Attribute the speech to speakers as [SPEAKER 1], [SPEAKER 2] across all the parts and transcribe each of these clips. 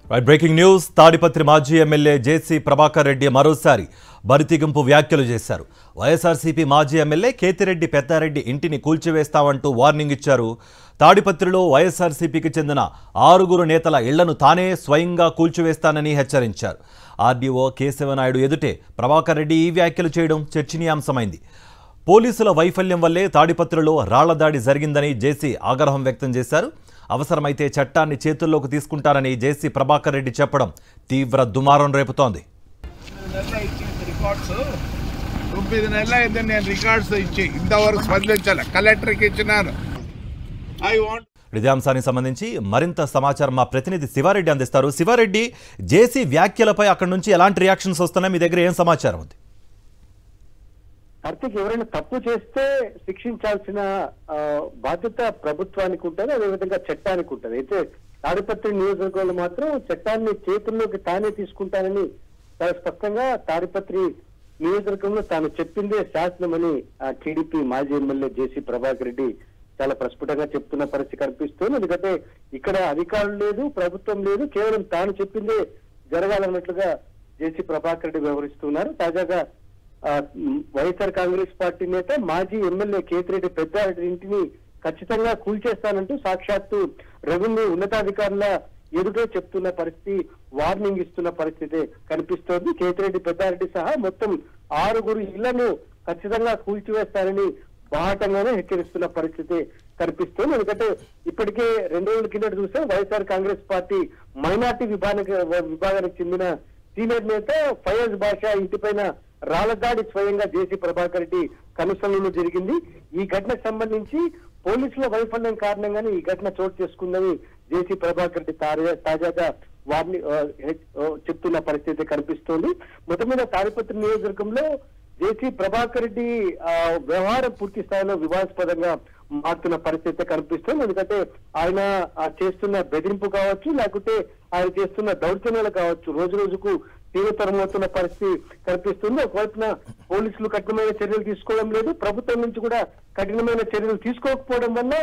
[SPEAKER 1] Breaking news Tadipatri మాజీ MLA జేసీ ప్రభాకర్ రెడ్డి మరోసారి బరితిగింపు వ్యాఖ్యలు చేశారు. వైఎస్ఆర్సీపీ మాజీ ఎమ్మెల్యే కేతిరెడ్డి పెద్దారెడ్డి ఇంటిని కూల్చివేస్తామంటూ వార్నింగ్ ఇచ్చారు. తాడిపత్రిలో వైఎస్ఆర్సీపీకి చెందిన 6 నేతల ఇళ్లను తానే స్వయంగా కూల్చివేస్తానని హెచ్చరించారు. ఆర్డీఓ కేశవనాయుడు ఎదుటే ప్రభాకర్ రెడ్డి ఈ వ్యాఖ్యలు చేయడం చర్చనీయాంశమైంది. పోలీసుల వైఫల్యం వల్లే తాడిపత్రిలో రాళ్లదాడి జరిగిందని జేసీ ఆగ్రహం వ్యక్తం చేశారు. అవసరమైతే చట్టాన్ని చేతుల్లోకి తీసుకుంటారని జేసీ ప్రభాకర్ రెడ్డి చెప్పడం తీవ్ర దుమారం రేపుతోంది. ఇదే అంశానికి సంబంధించి మరింత సమాచారం మా ప్రతినిధి శివారెడ్డి అందిస్తారు. శివారెడ్డి, జేసీ వ్యాఖ్యలపై అక్కడి నుంచి ఎలాంటి రియాక్షన్స్ వస్తున్నాయి? మీ దగ్గర ఏం సమాచారం ఉంది?
[SPEAKER 2] కార్తీక్, ఎవరైనా తప్పు చేస్తే శిక్షించాల్సిన బాధ్యత ప్రభుత్వానికి ఉంటుంది, అదేవిధంగా చట్టానికి ఉంటుంది. అయితే తాడిపత్రి నియోజకవర్గంలో మాత్రం చట్టాన్ని చేతుల్లోకి తానే తీసుకుంటానని చాలా స్పష్టంగా తాడిపత్రి నియోజకవర్గంలో తాను చెప్పిందే శాసనమని టీడీపీ మాజీ ఎమ్మెల్యే జేసీ ప్రభాకర్ రెడ్డి చాలా ప్రస్ఫుటంగా చెప్తున్న పరిస్థితి కనిపిస్తుంది. ఎందుకంటే ఇక్కడ అధికారులు లేదు, ప్రభుత్వం లేదు, కేవలం తాను చెప్పిందే జరగాలన్నట్లుగా జేసీ ప్రభాకర్ రెడ్డి వ్యవహరిస్తున్నారు. తాజాగా వైఎస్ఆర్ కాంగ్రెస్ పార్టీ నేత మాజీ ఎమ్మెల్యే కేతిరెడ్డి పెద్దారెడ్డి ఇంటిని ఖచ్చితంగా కూల్చేస్తానంటూ సాక్షాత్తు రెవెన్యూ ఉన్నతాధికారుల ఎదుటే చెప్తున్న పరిస్థితి, వార్నింగ్ ఇస్తున్న పరిస్థితి కనిపిస్తోంది. కేతిరెడ్డి పెద్దారెడ్డి సహా మొత్తం 6 ఇళ్లను ఖచ్చితంగా కూల్చివేస్తారని బాహటంగానే హెచ్చరిస్తున్న పరిస్థితి కనిపిస్తోంది. ఎందుకంటే ఇప్పటికే 2 రోజుల కిందట చూస్తే వైఎస్ఆర్ కాంగ్రెస్ పార్టీ మైనార్టీ విభాగానికి చెందిన సీనియర్ నేత ఫయాజ్ బాషా ఇంటిపైన రాళ్లదాడి స్వయంగా జేసీ ప్రభాకర్ రెడ్డి కనుసన్నలో జరిగింది. ఈ ఘటనకు సంబంధించి పోలీసుల వైఫల్యం కారణంగానే ఈ ఘటన చోటు చేసుకుందని జేసీ ప్రభాకర్ రెడ్డి తాజాగా వారిని చెప్తున్న పరిస్థితి కనిపిస్తోంది. మొత్తం మీద తాడిపత్రి నియోజకవర్గంలో జేసీ ప్రభాకర్ రెడ్డి వ్యవహారం పూర్తి స్థాయిలో వివాదాస్పదంగా మారుతున్న పరిస్థితి కనిపిస్తుంది. ఎందుకంటే ఆయన చేస్తున్న బెదిరింపు కావచ్చు, లేకుంటే ఆయన చేస్తున్న దౌర్జన్యాలు కావచ్చు, రోజు రోజుకు తీవ్రతరమవుతున్న పరిస్థితి కనిపిస్తుంది. ఒకవైపున పోలీసులు కఠినమైన చర్యలు తీసుకోవడం లేదు, ప్రభుత్వం నుంచి కూడా కఠినమైన చర్యలు తీసుకోకపోవడం వల్ల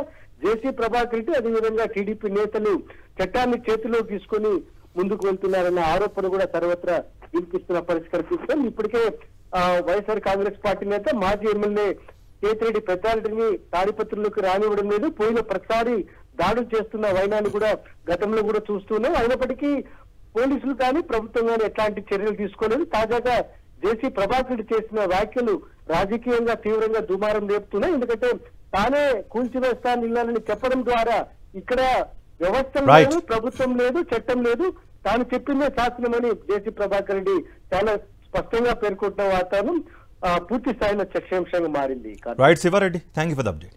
[SPEAKER 2] జేసీ ప్రభాకర్ రెడ్డి అదేవిధంగా టీడీపీ నేతలు చట్టాన్ని చేతిలో తీసుకొని ముందుకు వెళ్తున్నారన్న ఆరోపణ కూడా సర్వత్రా వినిపిస్తున్న పరిస్థితి కనిపిస్తుంది. ఇప్పటికే వైఎస్ఆర్ కాంగ్రెస్ పార్టీ నేత మాజీ ఎమ్మెల్యే కేతిరెడ్డి పెద్దారెడ్డిని తాడిపత్రిలోకి రానివ్వడం లేదు. పోయిన ప్రతిసారి దాడులు చేస్తున్న వైనాన్ని కూడా గతంలో కూడా చూస్తున్నాం. అయినప్పటికీ పోలీసులు కానీ ప్రభుత్వం కానీ ఎట్లాంటి చర్యలు తీసుకోలేదు. తాజాగా జేసీ ప్రభాకర్ రెడ్డి చేసిన వ్యాఖ్యలు రాజకీయంగా తీవ్రంగా దుమారం రేపుతున్నాయి. ఎందుకంటే తానే కూల్చివేస్తాను ఇళ్లని చెప్పడం ద్వారా ఇక్కడ వ్యవస్థ లేదు, ప్రభుత్వం లేదు, చట్టం లేదు, తాను చెప్పిందే శాసనమని జేసీ ప్రభాకర్ రెడ్డి చాలా స్పష్టంగా పేర్కొంటున్న వాతావరణం పూర్తి స్థాయిలో చర్చాంశంగా మారింది.
[SPEAKER 1] Right Siva Reddy, thank you for the update.